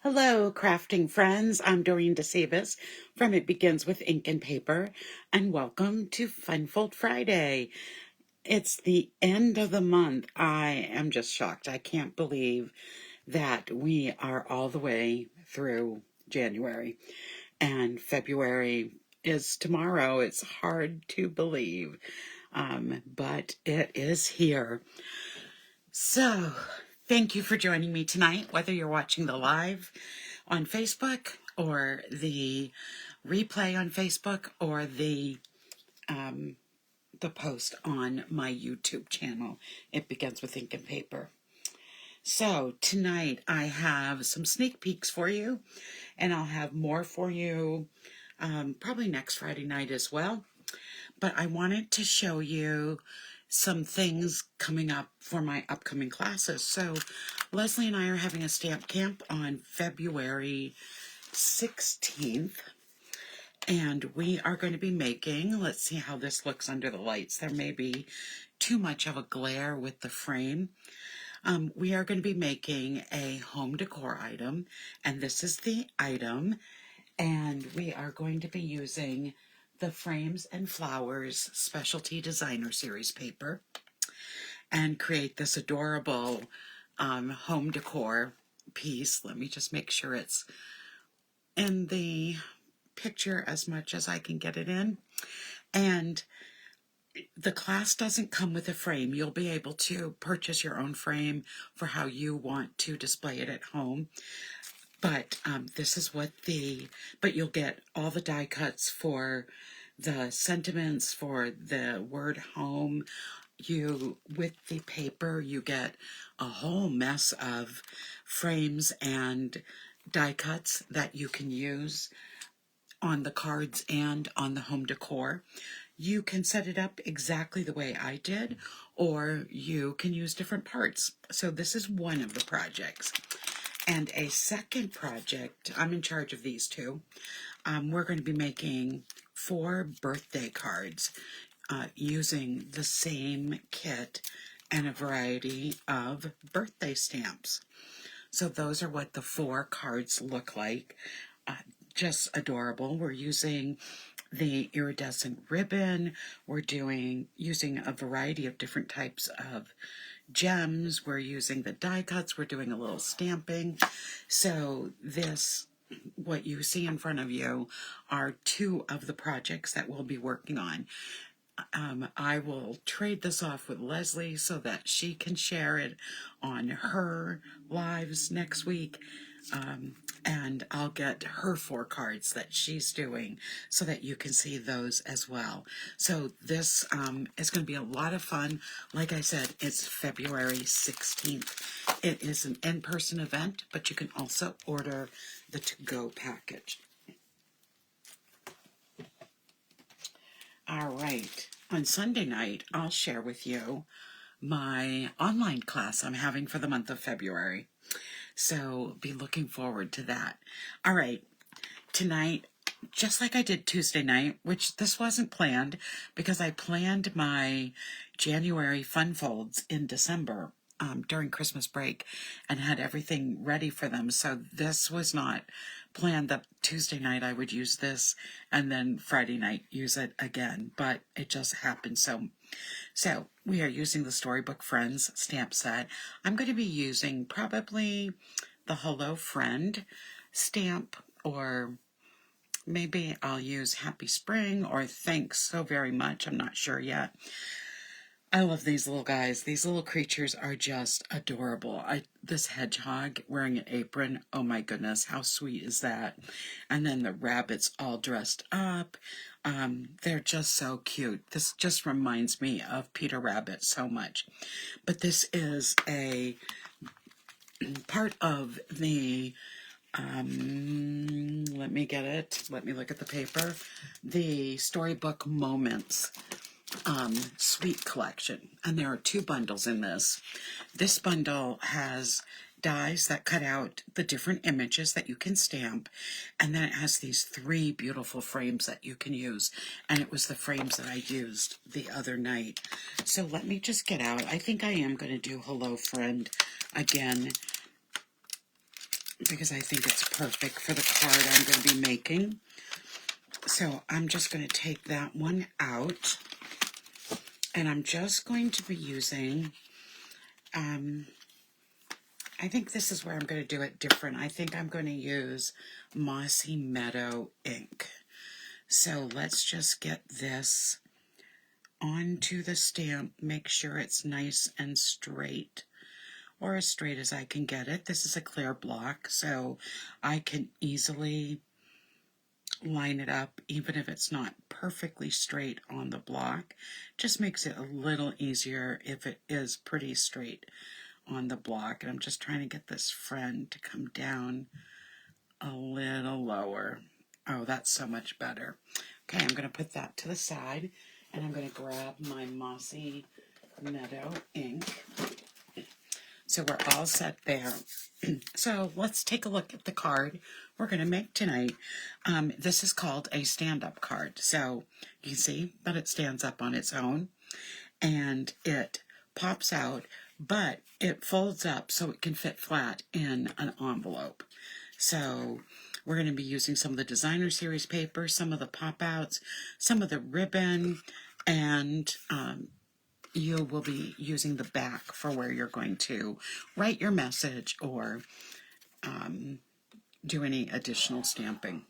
Hello, crafting friends. I'm Dorene Decibus from It Begins with Ink and Paper, and welcome to Funfold Friday. It's the end of the month. I am just shocked. I can't believe that we are all the way through January, and February is tomorrow. It's hard to believe, but it is here. So, thank you for joining me tonight, whether you're watching the live on Facebook or the replay on Facebook or the post on my YouTube channel. It Begins with Ink and Paper. So tonight I have some sneak peeks for you, and I'll have more for you probably next Friday night as well. But I wanted to show you some things coming up for my upcoming classes. So Leslie and I are having a stamp camp on February 16th. And we are going to be making, let's see how this looks under the lights. There may be too much of a glare with the frame. We are going to be making a home decor item, and this is the item. And we are going to be using the Frames and Flowers Specialty Designer Series paper and create this adorable home decor piece. Let me just make sure it's in the picture as much as I can get it in. And the class doesn't come with a frame. You'll be able to purchase your own frame for how you want to display it at home. But this is what but you'll get all the die cuts for the sentiments, for the word home. With the paper, you get a whole mess of frames and die cuts that you can use on the cards and on the home decor. You can set it up exactly the way I did, or you can use different parts. So this is one of the projects. And a second project, I'm in charge of these two. We're going to be making 4 birthday cards using the same kit and a variety of birthday stamps. So those are what the 4 cards look like. Just adorable. We're using the iridescent ribbon. We're using a variety of different types of gems. We're using the die cuts. We're doing a little stamping. So what you see in front of you are 2 of the projects that we'll be working on. I will trade this off with Leslie so that she can share it on her lives next week. And I'll get her 4 cards that she's doing so that you can see those as well. So this is going to be a lot of fun. Like I said, it's February 16th. It is an in-person event, but you can also order the to-go package. All right. On Sunday night, I'll share with you my online class I'm having for the month of February. So be looking forward to that. All right, tonight, just like I did Tuesday night, which this wasn't planned because I planned my January fun folds in December during Christmas break and had everything ready for them. So this was not planned that Tuesday night I would use this and then Friday night use it again, but it just happened. So we are using the Storybook Friends stamp set. I'm going to be using probably the Hello Friend stamp, or maybe I'll use Happy Spring or Thanks so very much. I'm not sure yet. I love these little guys. These little creatures are just adorable. This hedgehog wearing an apron, oh my goodness, how sweet is that? And then the rabbits all dressed up. They're just so cute. This just reminds me of Peter Rabbit so much. But this is a part of the, let me get it. Let me look at the paper. The Storybook Moments Sweet Collection. And there are 2 bundles in this. This bundle has dies that cut out the different images that you can stamp, and then it has these 3 beautiful frames that you can use, and it was the frames that I used the other night. So let me just get out. I think I am going to do Hello Friend again because I think it's perfect for the card I'm going to be making. So I'm just going to take that one out, and I'm just going to be using, I think this is where I'm going to do it different. I think I'm going to use Mossy Meadow ink. So let's just get this onto the stamp, make sure it's nice and straight, or as straight as I can get it. This is a clear block, so I can easily line it up even if it's not perfectly straight on the block. Just makes it a little easier if it is pretty straight on the block. And I'm just trying to get this friend to come down a little lower. Oh, that's so much better. Okay, I'm going to put that to the side, and I'm going to grab my Mossy Meadow ink. So we're all set there. So let's take a look at the card we're going to make tonight. This is called a stand-up card. So you can see that it stands up on its own, and it pops out, but it folds up so it can fit flat in an envelope. So we're going to be using some of the designer series paper, some of the pop-outs, some of the ribbon, and you will be using the back for where you're going to write your message or do any additional stamping.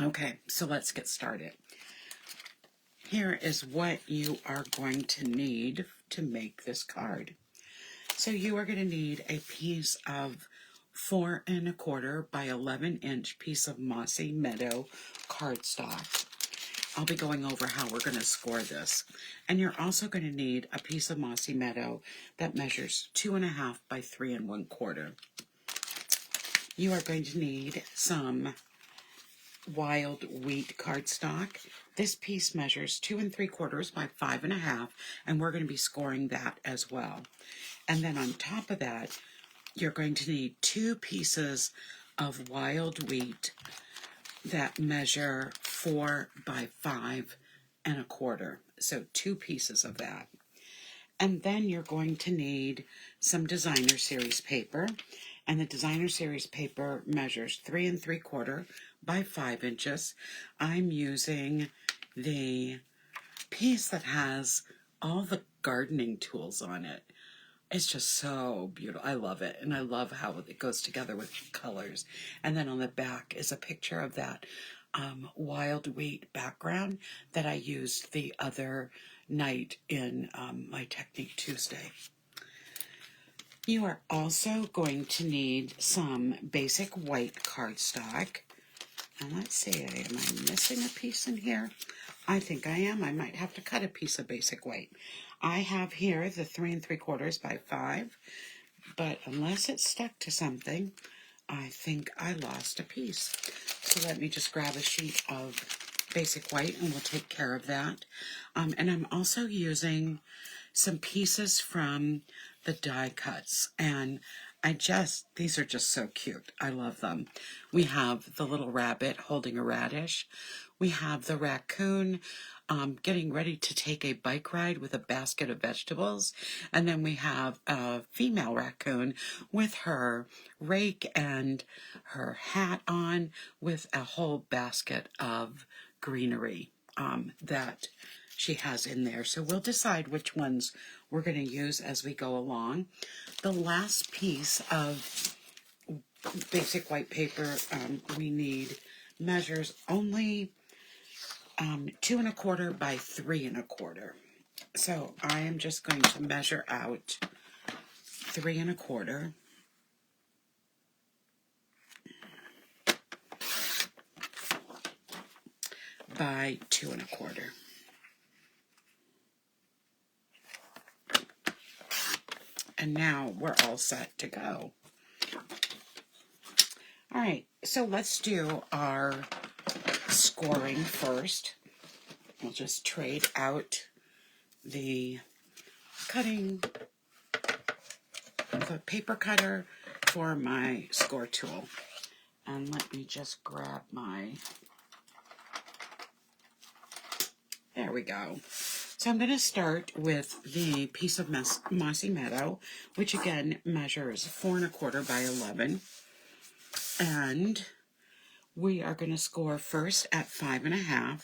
Okay, so let's get started. Here is what you are going to need to make this card. So you are going to need a piece of 4 1/4 by 11 inch piece of Mossy Meadow cardstock. I'll be going over how we're going to score this. And you're also going to need a piece of Mossy Meadow that measures 2 1/2 by 3 1/4. You are going to need some wild wheat cardstock. This piece measures 2 3/4 by 5 1/2, and we're going to be scoring that as well. And then on top of that, you're going to need 2 pieces of wild wheat that measure 4 by 5 1/4. So 2 pieces of that. And then you're going to need some designer series paper. And the designer series paper measures 3 3/4 by 5 inches. I'm using the piece that has all the gardening tools on it. It's just so beautiful. I love it. And I love how it goes together with colors. And then on the back is a picture of that wild wheat background that I used the other night in my Technique Tuesday. You are also going to need some basic white cardstock. And let's see, am I missing a piece in here? I think I am. I might have to cut a piece of basic white. I have here the 3 3/4 by 5, but unless it's stuck to something, I think I lost a piece. So let me just grab a sheet of basic white and we'll take care of that. And I'm also using some pieces from the die cuts, and these are just so cute. I love them. We have the little rabbit holding a radish. We have the raccoon getting ready to take a bike ride with a basket of vegetables. And then we have a female raccoon with her rake and her hat on with a whole basket of greenery that she has in there. So we'll decide which ones we're going to use as we go along. The last piece of basic white paper we need measures only 2 1/4 by 3 1/4. So I am just going to measure out 3 1/4 by 2 1/4. And now we're all set to go. All right, so let's do our scoring first. We'll just trade out the paper cutter for my score tool. And let me just grab there we go. So I'm going to start with the piece of Mossy Meadow, which again measures 4 1/4 by 11. And we are going to score first at 5.5.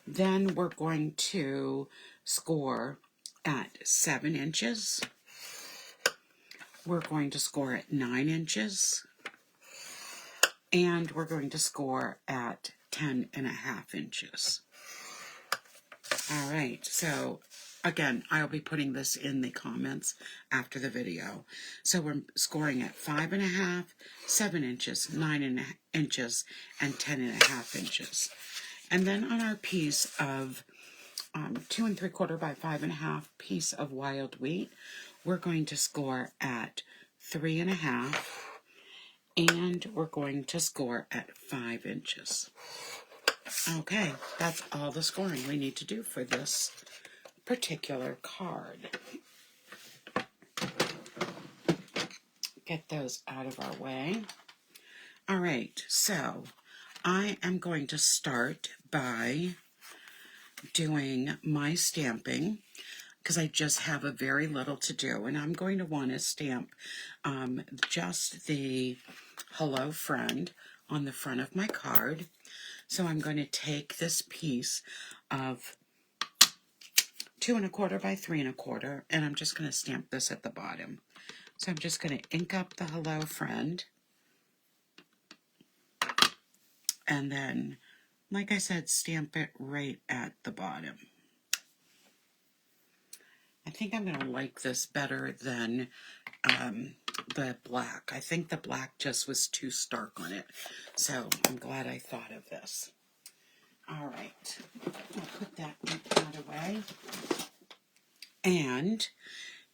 Then we're going to score at 7 inches. We're going to score at 9 inches. And we're going to score at 10.5 inches. All right, so again, I'll be putting this in the comments after the video. So we're scoring at 5.5, 7 inches, 9 inches, and 10.5 inches. And then on our piece of 2 3/4 by 5.5 piece of wild wheat, we're going to score at 3.5, and we're going to score at 5 inches. Okay, that's all the scoring we need to do for this particular card. Get those out of our way. All right, so I am going to start by doing my stamping because I just have a very little to do, and I'm going to want to stamp just the hello friend on the front of my card. So I'm going to take this piece of 2 1/4 by 3 1/4, and I'm just going to stamp this at the bottom. So I'm just going to ink up the hello friend, and then, like I said, stamp it right at the bottom. I think I'm going to like this better than the black. I think the black just was too stark on it, so I'm glad I thought of this. All right, I'll put that out of the way. And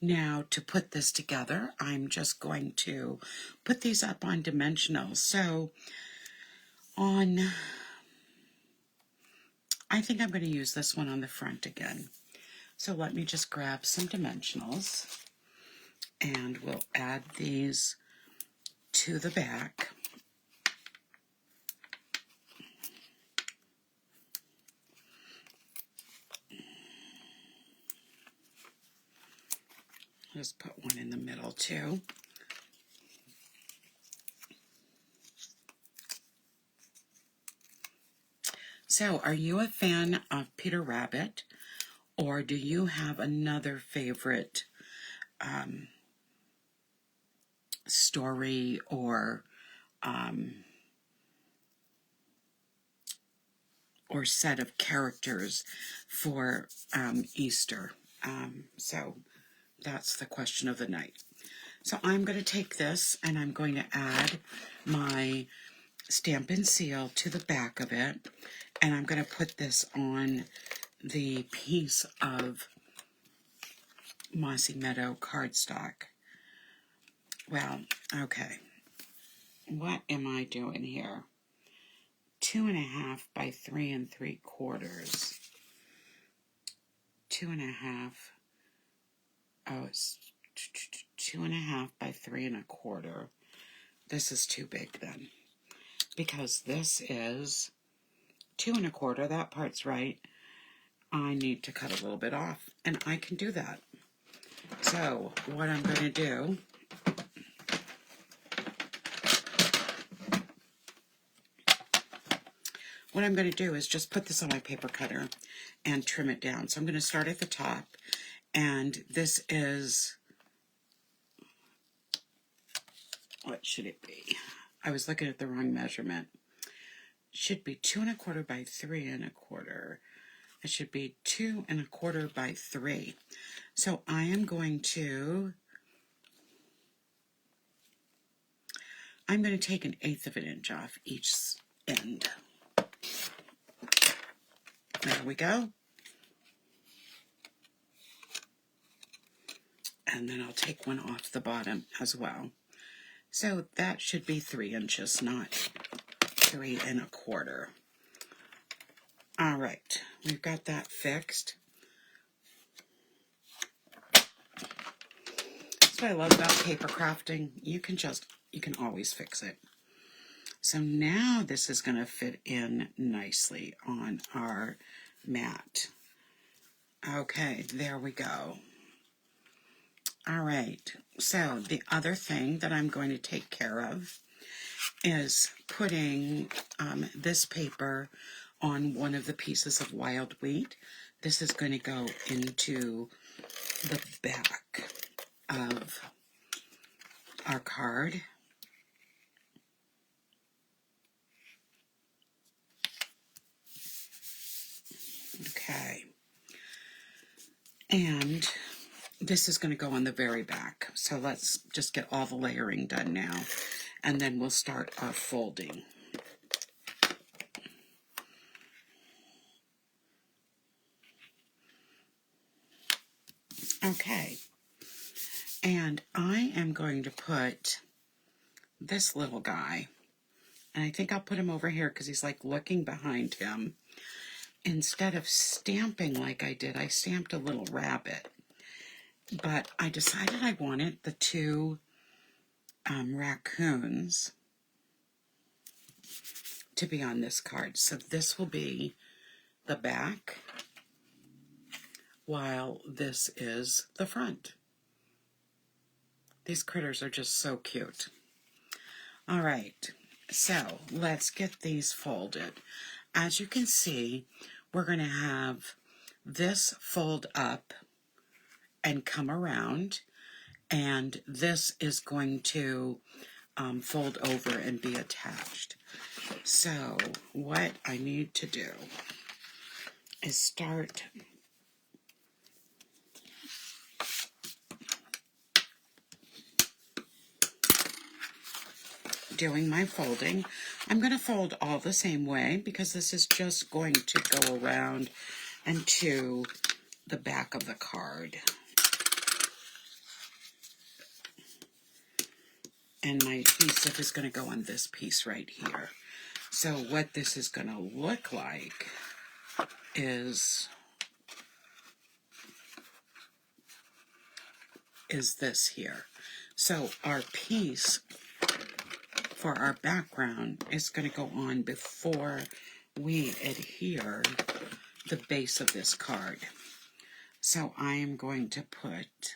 now to put this together, I'm just going to put these up on dimensional. So I think I'm going to use this one on the front again. So let me just grab some dimensionals, and we'll add these to the back. Just put one in the middle too. So, are you a fan of Peter Rabbit, or do you have another favorite story or set of characters for Easter? So that's the question of the night. So I'm going to take this and I'm going to add my Stampin' seal to the back of it, and I'm going to put this on the piece of Mossy Meadow cardstock. Well, okay. What am I doing here? 2.5 by 3 3/4. 2.5. Oh, it's 2.5 by 3 1/4. This is too big then, because this is 2 1/4. That part's right. I need to cut a little bit off, and I can do that. So what I'm going to do, is just put this on my paper cutter and trim it down. So I'm going to start at the top, and this is, what should it be? I was looking at the wrong measurement. It should be 2 1/4 by 3 1/4. It should be 2 1/4 by 3. So I am going to, take 1/8 of an inch off each end. There we go. And then I'll take one off the bottom as well. So that should be 3 inches, not 3 1/4. All right, we've got that fixed. That's what I love about paper crafting. You can always fix it. So now this is going to fit in nicely on our mat. Okay, there we go. All right, so the other thing that I'm going to take care of is putting this paper on one of the pieces of wild wheat. This is going to go into the back of our card. Okay. And this is going to go on the very back. So let's just get all the layering done now, and then we'll start our folding. Okay. And I am going to put this little guy, and I think I'll put him over here because he's like looking behind him. Instead of stamping like I did, I stamped a little rabbit. But I decided I wanted the two raccoons to be on this card. So this will be the back, while this is the front. These critters are just so cute. All right, so let's get these folded. As you can see, we're going to have this fold up and come around, and this is going to fold over and be attached. So what I need to do is start doing my folding. I'm going to fold all the same way because this is just going to go around and to the back of the card. And my adhesive is going to go on this piece right here. So what this is going to look like is this here. So our piece for our background is going to go on before we adhere the base of this card. So I am going to put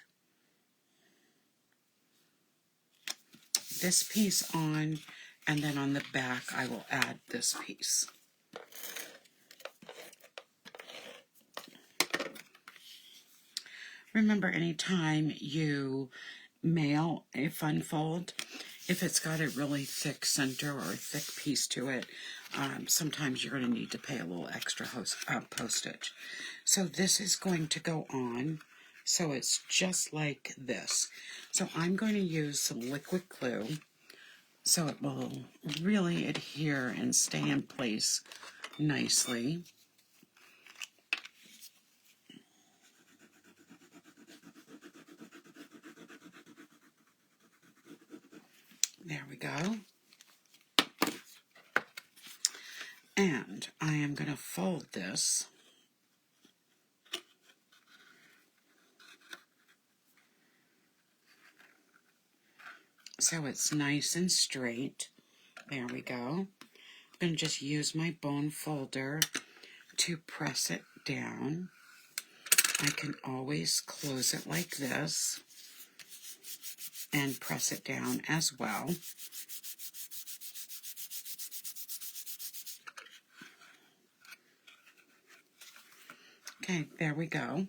this piece on, and then on the back I will add this piece. Remember, anytime you mail a fun fold, if it's got a really thick center or a thick piece to it, sometimes you're going to need to pay a little extra postage. So this is going to go on, so it's just like this. So I'm going to use some liquid glue so it will really adhere and stay in place nicely. There we go. And I am going to fold this so it's nice and straight. There we go. I'm going to just use my bone folder to press it down. I can always close it like this and press it down as well. Okay, there we go.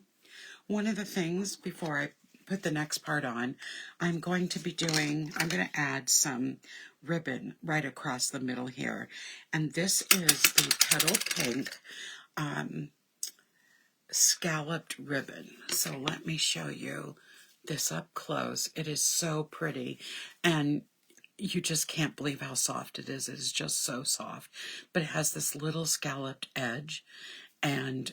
One of the things before I put the next part on, I'm going to add some ribbon right across the middle here. And this is the Petal Pink scalloped ribbon. So let me show you this up close. It is so pretty, and you just can't believe how soft it is. It is just so soft, but it has this little scalloped edge, and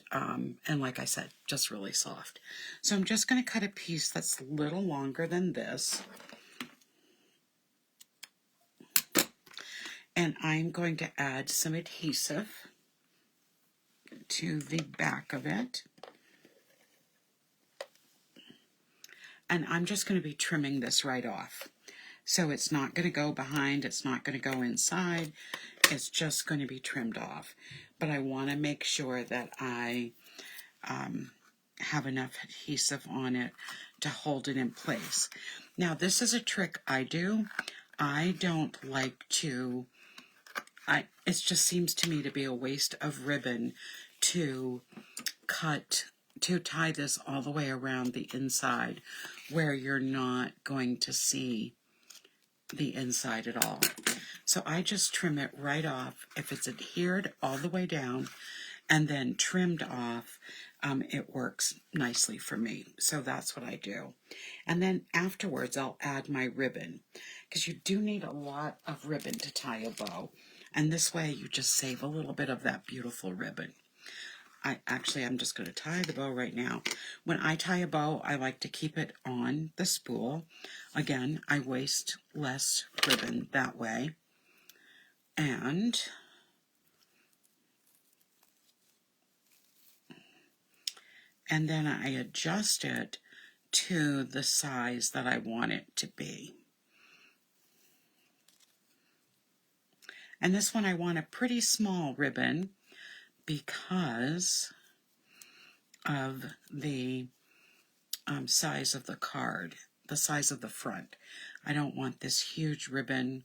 like I said, just really soft. So I'm just going to cut a piece that's a little longer than this, and I'm going to add some adhesive to the back of it. And I'm just going to be trimming this right off. So it's not going to go behind, it's not going to go inside, it's just going to be trimmed off. But I want to make sure that I have enough adhesive on it to hold it in place. Now, this is a trick I do. I don't like to, it just seems to me to be a waste of ribbon to tie this all the way around the inside where you're not going to see the inside at all. So I just trim it right off. If it's adhered all the way down and then trimmed off, it works nicely for me. So that's what I do. And then afterwards I'll add my ribbon, because you do need a lot of ribbon to tie a bow. And this way you just save a little bit of that beautiful ribbon. I'm just going to tie the bow right now. When I tie a bow, I like to keep it on the spool. Again, I waste less ribbon that way. And then I adjust it to the size that I want it to be. And this one I want a pretty small ribbon because of the size of the card, the size of the front. I don't want this huge ribbon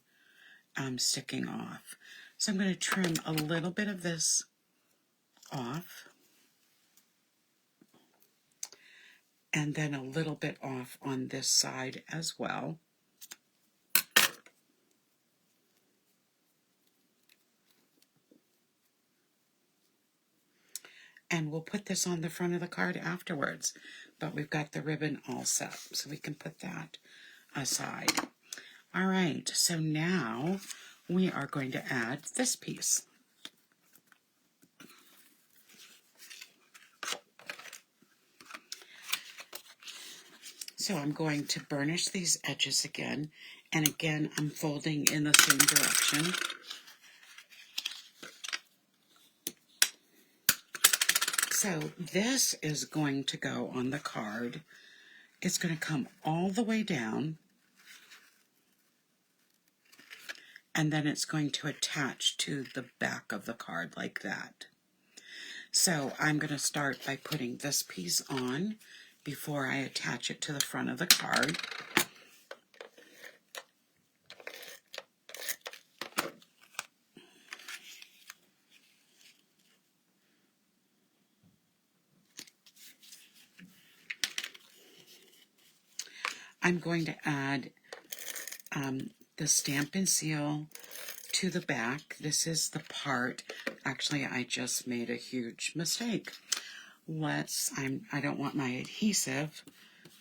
sticking off. So I'm going to trim a little bit of this off, and then a little bit off on this side as well. And we'll put this on the front of the card afterwards, but we've got the ribbon all set, so we can put that aside. All right, so now we are going to add this piece. So I'm going to burnish these edges again, and again I'm folding in the same direction. So this is going to go on the card. It's going to come all the way down, and then it's going to attach to the back of the card like that. So I'm going to start by putting this piece on before I attach it to the front of the card. I'm going to add the Stampin' seal to the back. This is the part, actually I just made a huge mistake. I don't want my adhesive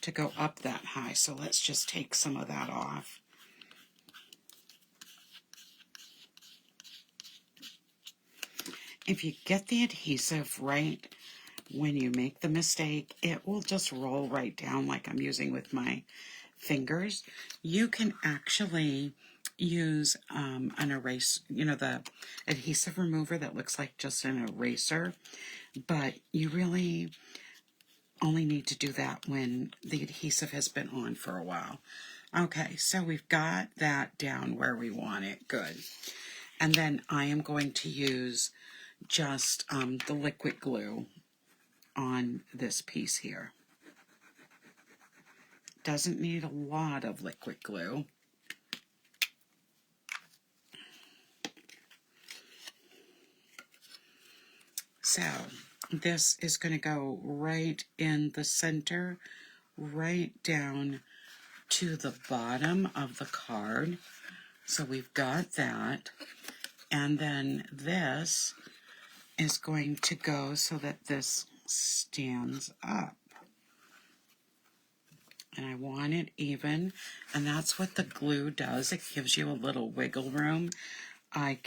to go up that high, so let's just take some of that off. If you get the adhesive right when you make the mistake, it will just roll right down like I'm using with my fingers. You can actually use an eraser, the adhesive remover that looks like just an eraser, but you really only need to do that when the adhesive has been on for a while. Okay, so we've got that down where we want it. Good. And then I am going to use just the liquid glue on this piece here. Doesn't need a lot of liquid glue. So this is going to go right in the center, right down to the bottom of the card. So we've got that. And then this is going to go so that this stands up. And I want it even, and that's what the glue does. It gives you a little wiggle room. I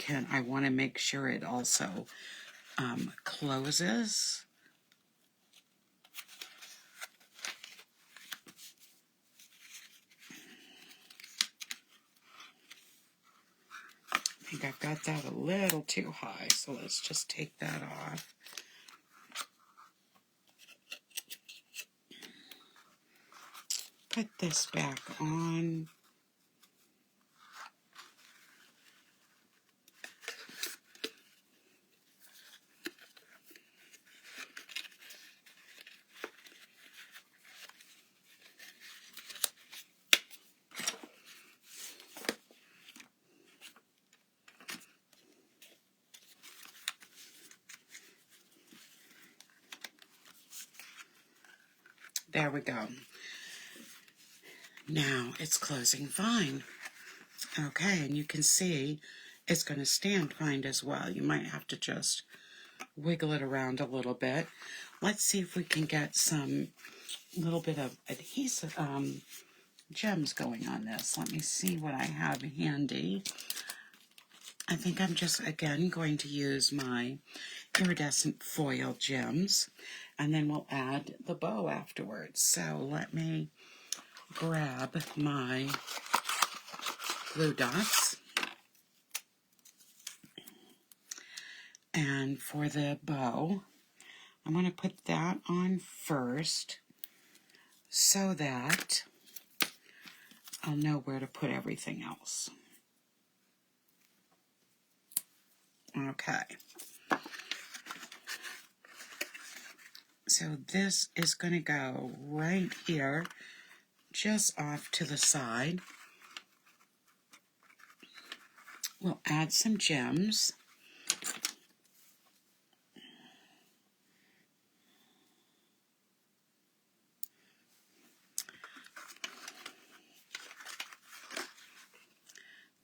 want to make sure it also closes. I think I've got that a little too high, so let's just take that off. Put this back on. There we go. Now it's closing fine. Okay, and you can see it's going to stand fine as well. You might have to just wiggle it around a little bit. Let's see if we can get some little bit of adhesive gems going on this. Let me see what I have handy. I think I'm just, again, going to use my iridescent foil gems, and then we'll add the bow afterwards. So let me grab my glue dots. And for the bow, I'm going to put that on first so that I'll know where to put everything else. Okay. So this is going to go right here, just off to the side. We'll add some gems.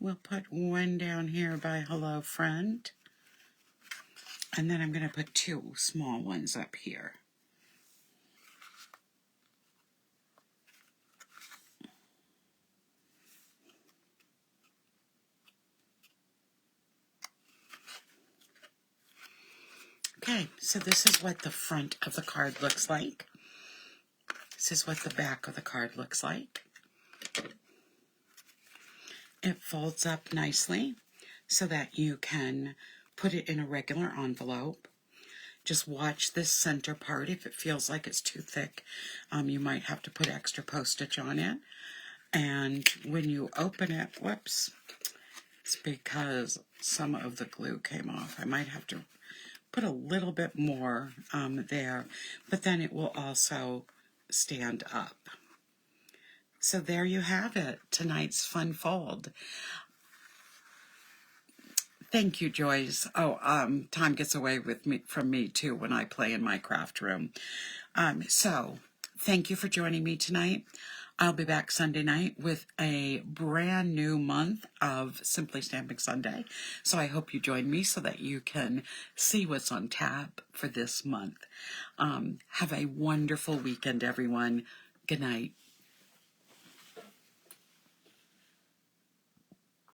We'll put one down here by Hello Friend. And then I'm going to put two small ones up here. Okay, so this is what the front of the card looks like. This is what the back of the card looks like. It folds up nicely so that you can put it in a regular envelope. Just watch this center part. If it feels like it's too thick, you might have to put extra postage on it. And when you open it, whoops, it's because some of the glue came off. I might have to put a little bit more there, but then it will also stand up. So there you have it, tonight's fun fold. Thank you, Joyce. Oh, time gets away from me too when I play in my craft room. So thank you for joining me tonight. I'll be back Sunday night with a brand new month of Simply Stamping Sunday. So I hope you join me so that you can see what's on tap for this month. Have a wonderful weekend, everyone. Good night.